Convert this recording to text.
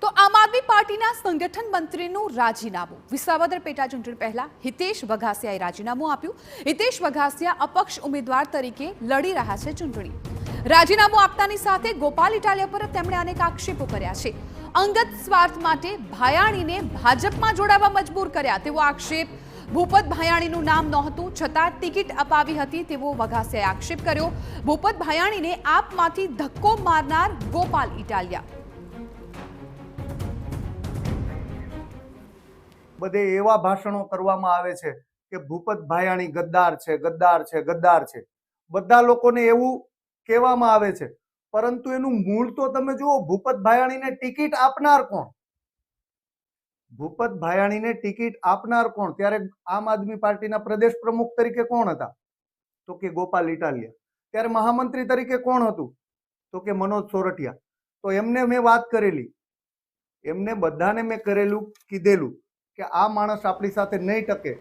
તો આમ આદમી પાર્ટીના સંગઠન મંત્રીનું રાજીનામું વિસાવદર પેટા ચૂંટણી પહેલા હિતેશ વઘાસિયાએ રાજીનામું આપ્યું। હિતેશ વઘાસિયા અપક્ષ ઉમેદવાર તરીકે લડી રહ્યા છે ચૂંટણી। રાજીનામું આપતાની સાથે ગોપાલ ઇટાલિયા પર તેમણે અનેક આક્ષેપો કર્યા છે। અંગત સ્વાર્થ માટે ભાયાણીને ભાજપમાં જોડાવા મજબૂર કર્યા તેવો આક્ષેપ। ભૂપત ભાયાણીનું નામ નહોતું છતાં ટિકિટ અપાવી હતી તેવો વઘાસિયાએ આક્ષેપ કર્યો। ભૂપત ભાયાણીને આપમાંથી ધક્કો મારનાર ગોપાલ ઇટાલિયા। બધે એવા ભાષણો કરવામાં આવે છે કે ભૂપત ભાયાણી ગદ્દાર છે, ગદ્દાર છે, ગદ્દાર છે। બધા લોકોને એવું કહેવામાં આવે છે, પરંતુ એનું મૂળ તો તમે જુઓ, ભૂપત ભાયાણીને ટિકિટ આપનાર કોણ? ભૂપત ભાયાણીને ટિકિટ આપનાર કોણ? ત્યારે આમ આદમી પાર્ટીના પ્રદેશ પ્રમુખ તરીકે કોણ હતા? તો કે ગોપાલ ઇટાલિયા। ત્યારે મહામંત્રી તરીકે કોણ હતું? તો કે મનોજ સોરઠિયા। તો એમને મેં વાત કરેલી, એમને બધાને મેં કરેલું કીધેલું કે આ માણસ આપણી સાથે નહીં ટકે,